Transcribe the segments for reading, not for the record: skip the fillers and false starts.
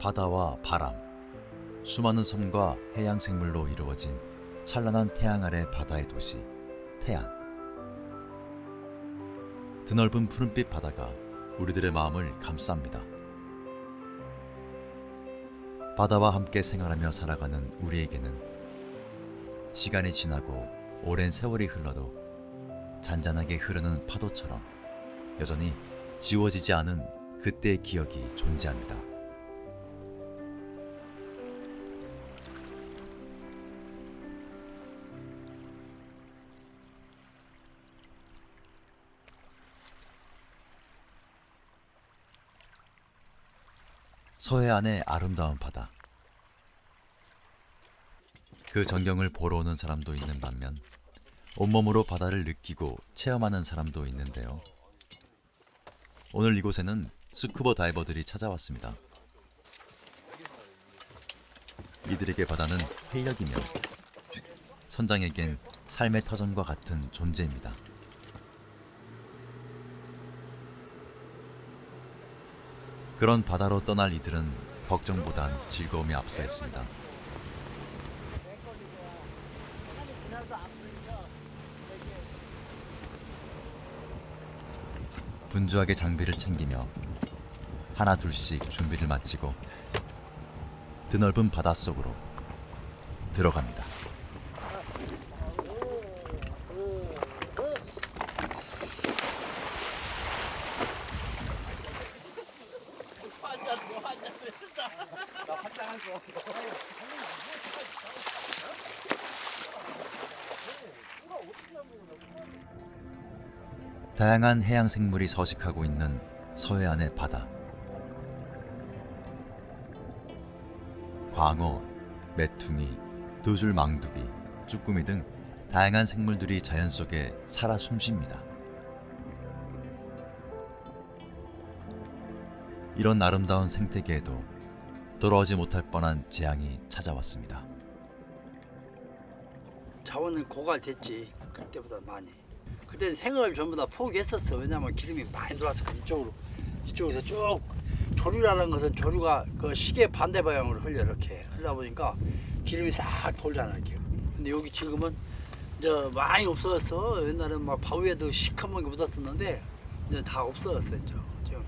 바다와 바람, 수많은 섬과 해양 생물로 이루어진 찬란한 태양 아래 바다의 도시 태안. 드넓은 푸른빛 바다가 우리들의 마음을 감쌉니다. 바다와 함께 생활하며 살아가는 우리에게는 시간이 지나고 오랜 세월이 흘러도 잔잔하게 흐르는 파도처럼 여전히 지워지지 않은 그때의 기억이 존재합니다. 서해안의 아름다운 바다. 그 전경을 보러 오는 사람도 있는 반면 온몸으로 바다를 느끼고 체험하는 사람도 있는데요. 오늘 이곳에는 스쿠버 다이버들이 찾아왔습니다. 이들에게 바다는 활력이며 선장에겐 삶의 터전과 같은 존재입니다. 그런 바다로 떠날 이들은 걱정보단 즐거움이 앞서 있습니다. 분주하게 장비를 챙기며 하나 둘씩 준비를 마치고 드넓은 바닷속으로 들어갑니다. 다양한 해양 생물이 서식하고 있는 서해안의 바다. 광어, 메퉁이, 두줄 망두기, 쭈꾸미 등 다양한 생물들이 자연 속에 살아 숨쉽니다. 이런 아름다운 생태계에도 돌아오지 못할 뻔한 재앙이 찾아왔습니다. 자원은 고갈됐지. 그때보다 많이. 그때는 생을 전부 다 포기했었어. 왜냐면 기름이 많이 들어와서 이쪽에서 쭉 조류라는 것은 조류가 그 시계 반대 방향으로 흘려 이렇게 흘러다 보니까 기름이 싹 돌잖아 이렇게. 근데 여기 지금은 이제 많이 없어졌어. 옛날에는 막 바위에도 시커멓게 묻었었는데 이제 다 없어졌어 이제. 지금.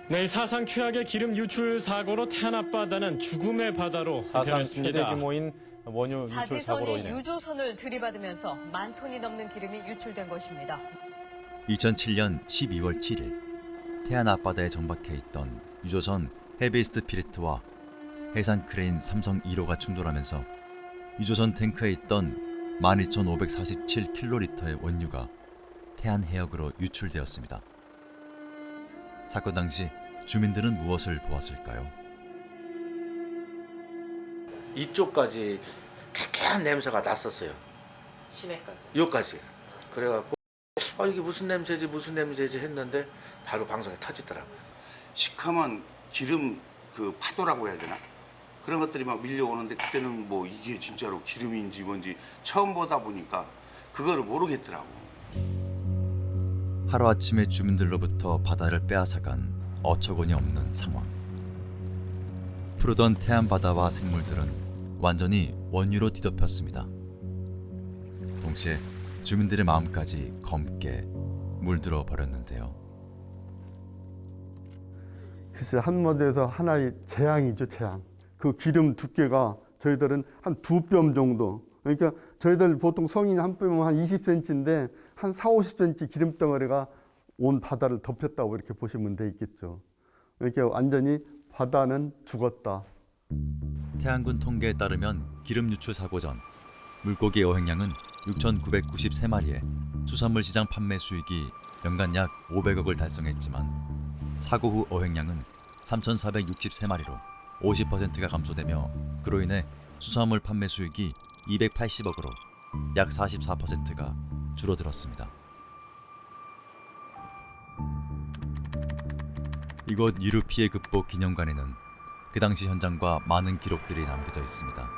네, 사상 최악의 기름 유출 사고로 태안 앞바다는 죽음의 바다로 사상 최대 변했습니다. 규모인 원유 유출 사고로 바지선이 인해 유조선을 들이받으면서 10,000톤이 넘는 기름이 유출된 것입니다. 2007년 12월 7일 태안 앞바다에 정박해 있던 유조선 헤비스트 피리트와 해상 크레인 삼성 1호가 충돌하면서 유조선 탱크에 있던 12,547킬로리터의 원유가 태안 해역으로 유출되었습니다. 사건 당시 주민들은 무엇을 보았을까요? 이쪽까지 쾌쾌한 냄새가 났었어요. 시내까지. 여기까지. 그래갖고 이게 무슨 냄새지 했는데 바로 방송에 터지더라고요. 시커먼 기름 그 파도라고 해야 되나? 그런 것들이 막 밀려오는데 그때는 뭐 이게 진짜로 기름인지 뭔지 처음 보다 보니까 그거를 모르겠더라고. 하루아침에 주민들로부터 바다를 빼앗아간 어처구니 없는 상황. 푸르던 태안 바다와 생물들은 완전히 원유로 뒤덮였습니다. 동시에 주민들의 마음까지 검게 물들어 버렸는데요. 글쎄 한마디에서 하나의 재앙이죠, 재앙. 그 기름 두께가 저희들은 한 2뼘 정도. 그러니까 저희들 보통 성인 한 뼘은 한 20cm인데 한 4, 50cm 기름 덩어리가 온 바다를 덮였다고 이렇게 보시면 되겠죠. 그러니까 완전히 바다는 죽었다. 태안군 통계에 따르면 기름 유출 사고 전 물고기 어획량은 6,993마리에 수산물 시장 판매 수익이 연간 약 500억을 달성했지만 사고 후 어획량은 3,463마리로 50%가 감소되며 그로 인해 수산물 판매 수익이 280억으로 약 44%가 줄어들었습니다. 이곳 유류 피해 극복 기념관에는 그 당시 현장과 많은 기록들이 남겨져 있습니다.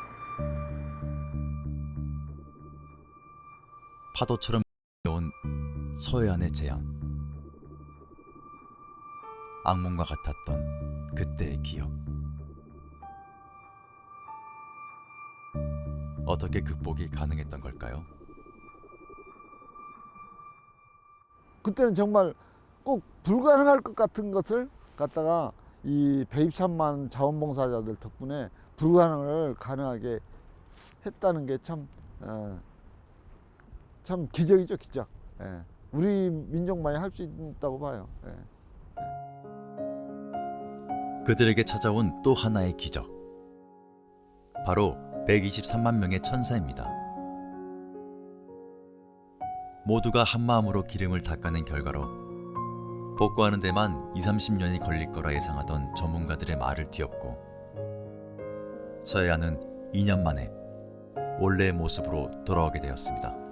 파도처럼 온 서해안의 재앙. 악몽과 같았던 그때의 기억. 어떻게 극복이 가능했던 걸까요? 그때는 정말 꼭 불가능할 것 같은 것을 갖다가 이 123만 자원봉사자들 덕분에 불가능을 가능하게 했다는 게 참 기적이죠, 기적. 예. 우리 민족만이 할 수 있다고 봐요. 예. 그들에게 찾아온 또 하나의 기적. 바로 123만 명의 천사입니다. 모두가 한마음으로 기름을 닦아낸 결과로 복구하는 데만 20-30년이 걸릴 거라 예상하던 전문가들의 말을 뒤엎고 서해안은 2년 만에 원래의 모습으로 돌아오게 되었습니다.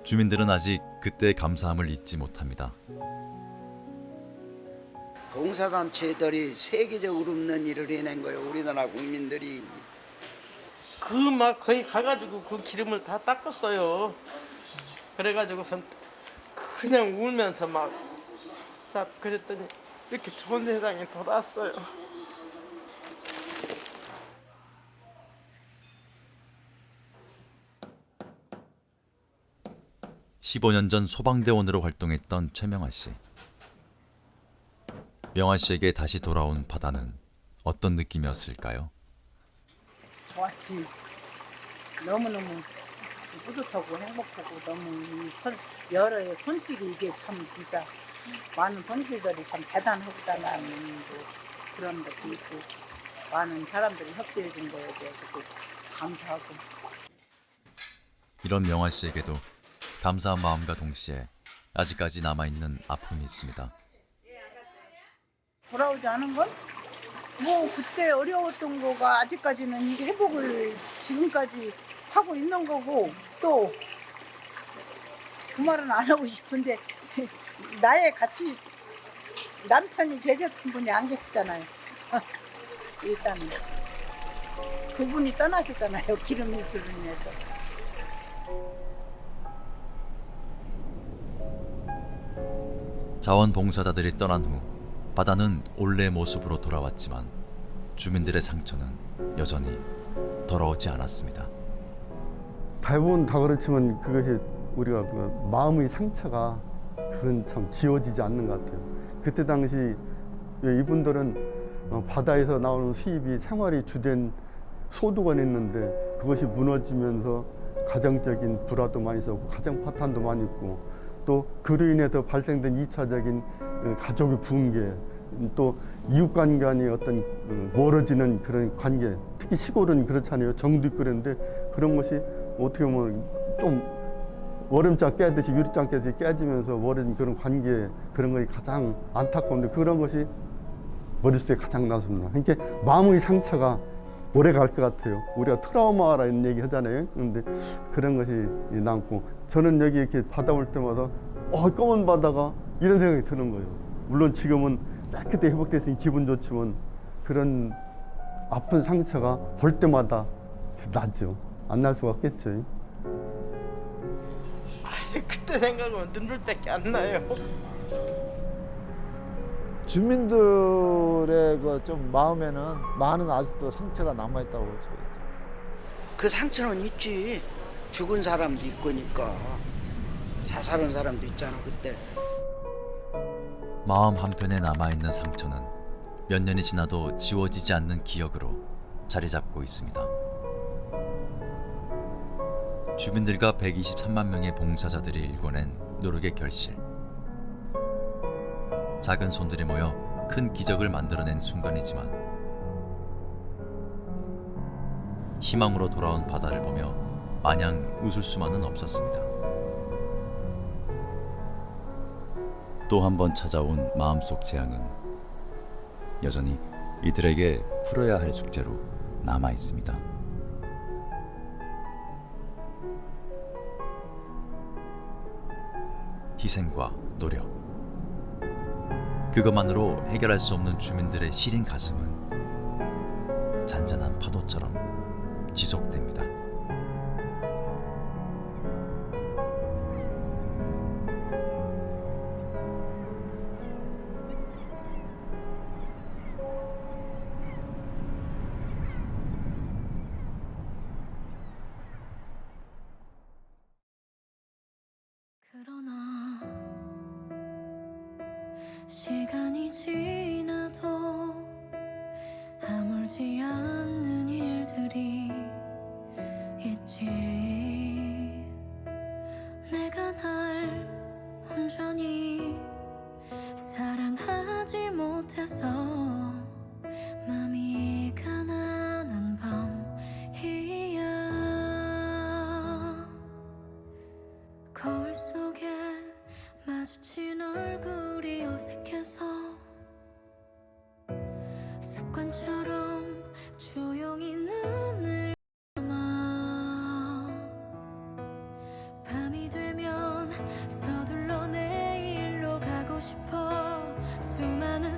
주민들은 아직 그때의 감사함을 잊지 못합니다. 봉사단체들이 세계적으로 없는 일을 해낸 거예요. 우리나라 국민들이. 그 막 거기 가가지고 그 기름을 다 닦았어요. 그래가지고선 그냥 울면서 막 그랬더니 이렇게 좋은 세상에 돌아왔어요. 15년 전 소방대원으로 활동했던 최명아 씨. 명아 씨에게 다시 돌아온 바다는 어떤 느낌이었을까요? 좋았지. 너무너무 뿌듯하고 행복하고 너무 여러 손길이 이게 참 진짜 많은 손길들이 참 대단하다는 그런 것도 있고 많은 사람들이 협조해 준 거에 대해서도 감사하고. 이런 명아 씨에게도 감사한 마음과 동시에 아직까지 남아있는 아픔이 있습니다. 돌아오지 않은 건? 뭐 그때 어려웠던 거가 아직까지는 이게 회복을 지금까지 하고 있는 거고 또 그 말은 안 하고 싶은데 나의 같이 남편이 되셨던 분이 안 계시잖아요. 일단은 그분이 떠나셨잖아요. 기름 유출을 인해서. 자원봉사자들이 떠난 후 바다는 원래의 모습으로 돌아왔지만 주민들의 상처는 여전히 더러우지 않았습니다. 대부분 다 그렇지만 그것이 우리가 그 마음의 상처가 그건 참 지워지지 않는 것 같아요. 그때 당시 이분들은 바다에서 나오는 수입이 생활이 주된 소득이 있는데 그것이 무너지면서 가정적인 불화도 많이 있었고 가정 파탄도 많이 있고 또 그로 인해서 발생된 2차적인 가족의 붕괴 또 이웃간 간의 어떤 멀어지는 그런 관계 특히 시골은 그렇잖아요. 정도 있고 그런데 그런 것이 어떻게 보면 좀 얼음장 깨듯이 유리장 깨듯이 깨지면서 멀어진 그런 관계 그런 것이 가장 안타까운데 그런 것이 머릿속에 가장 남습니다. 그러니까 마음의 상처가 오래 갈 것 같아요. 우리가 트라우마라는 얘기 하잖아요. 그런데 그런 것이 남고 저는 여기 이렇게 바다 올 때마다 검은 바다가 이런 생각이 드는 거예요. 물론 지금은 깨끗이 회복됐으니 기분 좋지만 그런 아픈 상처가 볼 때마다 나죠. 안 날 수가 없겠죠. 그때 생각하면 눈물밖에 안 나요. 주민들의 그 좀 마음에는 많은 아직도 상처가 남아 있다고 저희죠. 그 상처는 있지. 죽은 사람도 있거니까. 자살한 사람도 있잖아 그때. 마음 한편에 남아있는 상처는 몇 년이 지나도 지워지지 않는 기억으로 자리 잡고 있습니다. 주민들과 123만 명의 봉사자들이 일궈낸 노력의 결실. 작은 손들이 모여 큰 기적을 만들어낸 순간이지만 희망으로 돌아온 바다를 보며 마냥 웃을 수만은 없었습니다. 또 한 번 찾아온 마음속 재앙은 여전히 이들에게 풀어야 할 숙제로 남아 있습니다. 희생과 노력. 그것만으로 해결할 수 없는 주민들의 시린 가슴은 잔잔한 파도처럼 지속됩니다. 그러나 시간이 지나도 아물지 않는 일들이 있지. 내가 날 온전히 사랑하지 못해서 맘이 가난한 밤이야. 거울 속에 마주친 얼굴이 어색해서 습관처럼 조용히 눈을 감아. 밤이 되면 서둘러 내일로 가고 싶어. 수많은